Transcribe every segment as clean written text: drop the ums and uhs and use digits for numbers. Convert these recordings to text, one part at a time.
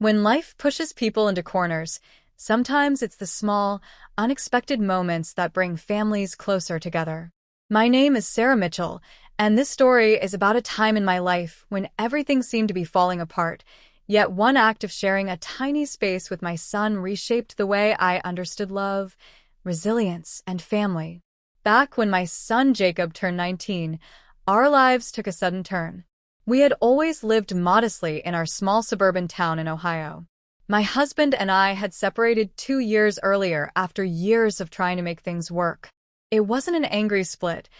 When life pushes people into corners, sometimes it's the small, unexpected moments that bring families closer together. My name is Sarah Mitchell, and this story is about a time in my life when everything seemed to be falling apart, yet one act of sharing a tiny space with my son reshaped the way I understood love, resilience, and family. Back when my son Jacob turned 19, our lives took a sudden turn. We had always lived modestly in our small suburban town in Ohio. My husband and I had separated 2 years earlier after years of trying to make things work. It wasn't an angry split,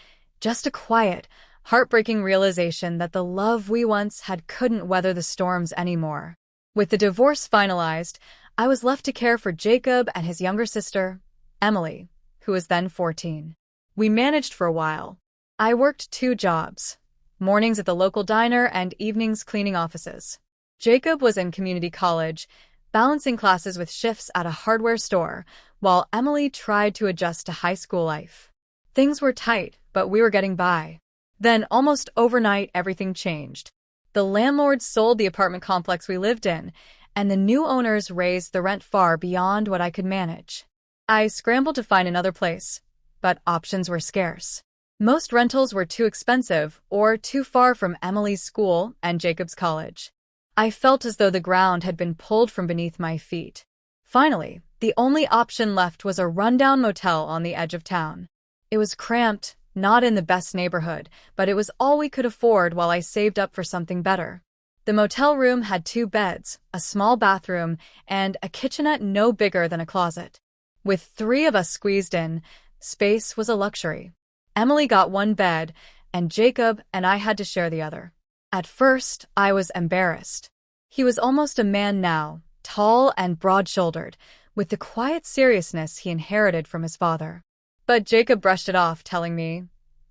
just a quiet, heartbreaking realization that the love we once had couldn't weather the storms anymore. With the divorce finalized, I was left to care for Jacob and his younger sister, Emily, who was then 14. We managed for a while. I worked 2 jobs. Mornings at the local diner and evenings cleaning offices. Jacob was in community college, balancing classes with shifts at a hardware store, while Emily tried to adjust to high school life. Things were tight, but we were getting by. Then, almost overnight, everything changed. The landlord sold the apartment complex we lived in, and the new owners raised the rent far beyond what I could manage. I scrambled to find another place, but options were scarce. Most rentals were too expensive or too far from Emily's school and Jacob's college. I felt as though the ground had been pulled from beneath my feet. Finally, the only option left was a rundown motel on the edge of town. It was cramped, not in the best neighborhood, but it was all we could afford while I saved up for something better. The motel room had 2 beds, a small bathroom, and a kitchenette no bigger than a closet. With 3 of us squeezed in, space was a luxury. Emily got 1 bed, and Jacob and I had to share the other. At first, I was embarrassed. He was almost a man now, tall and broad-shouldered, with the quiet seriousness he inherited from his father. But Jacob brushed it off, telling me,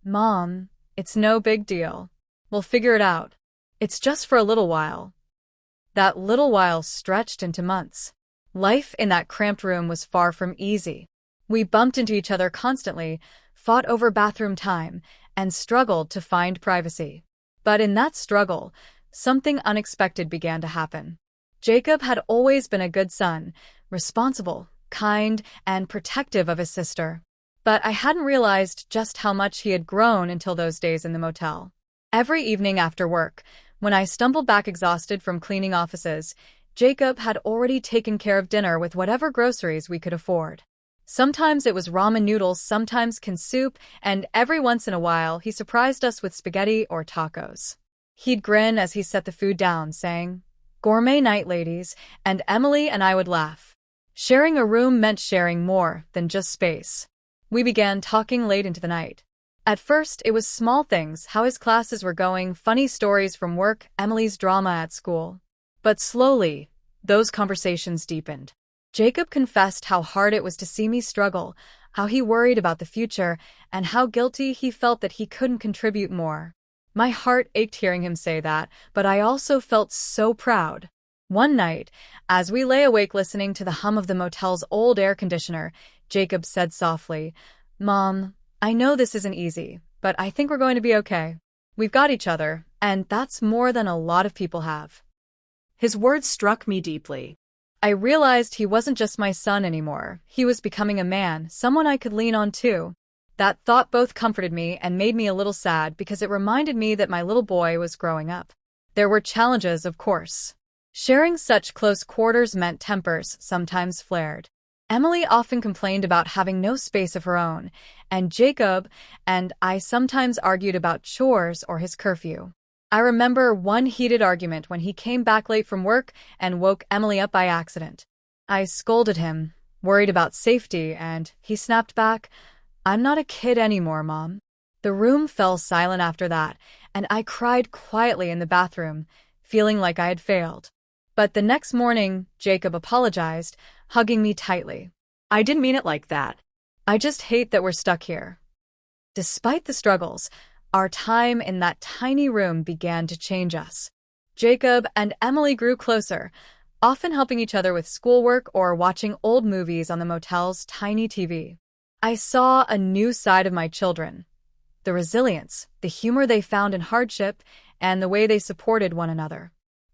"Mom, it's no big deal. We'll figure it out. It's just for a little while." That little while stretched into months. Life in that cramped room was far from easy. We bumped into each other constantly, fought over bathroom time, and struggled to find privacy. But in that struggle, something unexpected began to happen. Jacob had always been a good son, responsible, kind, and protective of his sister. But I hadn't realized just how much he had grown until those days in the motel. Every evening after work, when I stumbled back exhausted from cleaning offices, Jacob had already taken care of dinner with whatever groceries we could afford. Sometimes it was ramen noodles, sometimes canned soup, and every once in a while he surprised us with spaghetti or tacos. He'd grin as he set the food down, saying, "Gourmet night, ladies," and Emily and I would laugh. Sharing a room meant sharing more than just space. We began talking late into the night. At first, it was small things, how his classes were going, funny stories from work, Emily's drama at school. But slowly, those conversations deepened. Jacob confessed how hard it was to see me struggle, how he worried about the future, and how guilty he felt that he couldn't contribute more. My heart ached hearing him say that, but I also felt so proud. One night, as we lay awake listening to the hum of the motel's old air conditioner, Jacob said softly, "Mom, I know this isn't easy, but I think we're going to be okay. We've got each other, and that's more than a lot of people have." His words struck me deeply. I realized he wasn't just my son anymore. He was becoming a man, someone I could lean on too. That thought both comforted me and made me a little sad because it reminded me that my little boy was growing up. There were challenges, of course. Sharing such close quarters meant tempers sometimes flared. Emily often complained about having no space of her own, and Jacob and I sometimes argued about chores or his curfew. I remember one heated argument when he came back late from work and woke Emily up by accident. I scolded him, worried about safety, and he snapped back, "I'm not a kid anymore, Mom." The room fell silent after that, and I cried quietly in the bathroom, feeling like I had failed. But the next morning, Jacob apologized, hugging me tightly. "I didn't mean it like that. I just hate that we're stuck here." Despite the struggles, our time in that tiny room began to change us. Jacob and Emily grew closer, often helping each other with schoolwork or watching old movies on the motel's tiny TV. I saw a new side of my children. The resilience, the humor they found in hardship, and the way they supported one another.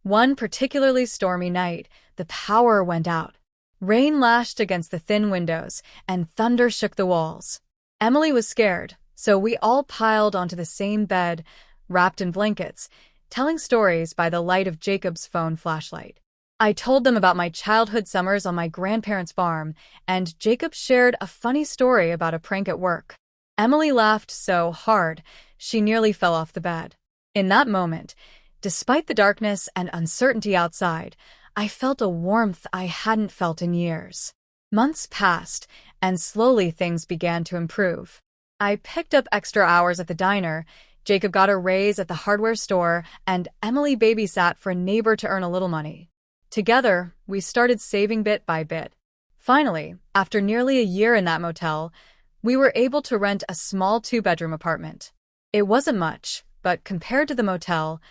One particularly stormy night, the power went out. Rain lashed against the thin windows, and thunder shook the walls. Emily was scared, so we all piled onto the same bed, wrapped in blankets, telling stories by the light of Jacob's phone flashlight. I told them about my childhood summers on my grandparents' farm, and Jacob shared a funny story about a prank at work. Emily laughed so hard, she nearly fell off the bed. In that moment, despite the darkness and uncertainty outside, I felt a warmth I hadn't felt in years. Months passed, and slowly things began to improve. I picked up extra hours at the diner, Jacob got a raise at the hardware store, and Emily babysat for a neighbor to earn a little money. Together, we started saving bit by bit. Finally, after nearly a year in that motel, we were able to rent a small 2-bedroom apartment. It wasn't much, but compared to the motel,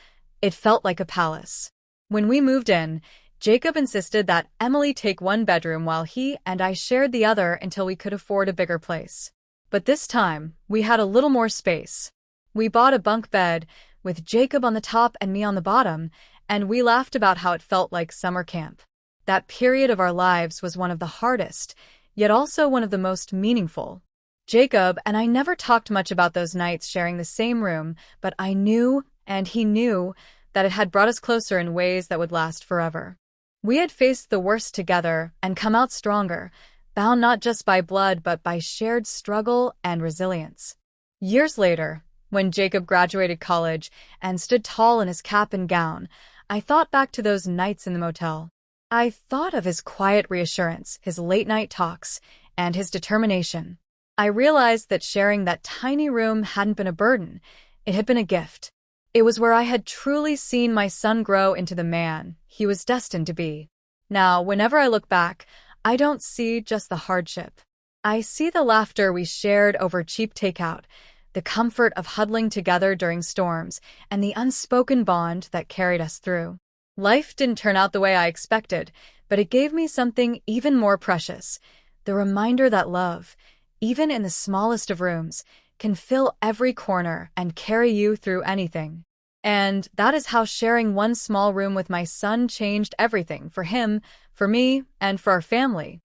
it felt like a palace. When we moved in, Jacob insisted that Emily take 1 bedroom while he and I shared the other until we could afford a bigger place. But this time, we had a little more space. We bought a bunk bed, with Jacob on the top and me on the bottom, and we laughed about how it felt like summer camp. That period of our lives was one of the hardest, yet also one of the most meaningful. Jacob and I never talked much about those nights sharing the same room, but I knew, and he knew, that it had brought us closer in ways that would last forever. We had faced the worst together and come out stronger, bound not just by blood but by shared struggle and resilience. Years later, when Jacob graduated college and stood tall in his cap and gown, I thought back to those nights in the motel. I thought of his quiet reassurance, his late-night talks, and his determination. I realized that sharing that tiny room hadn't been a burden, it had been a gift. It was where I had truly seen my son grow into the man he was destined to be. Now, whenever I look back, I don't see just the hardship. I see the laughter we shared over cheap takeout, the comfort of huddling together during storms, and the unspoken bond that carried us through. Life didn't turn out the way I expected, but it gave me something even more precious, the reminder that love, even in the smallest of rooms, can fill every corner and carry you through anything. And that is how sharing one small room with my son changed everything for him, for me, and for our family.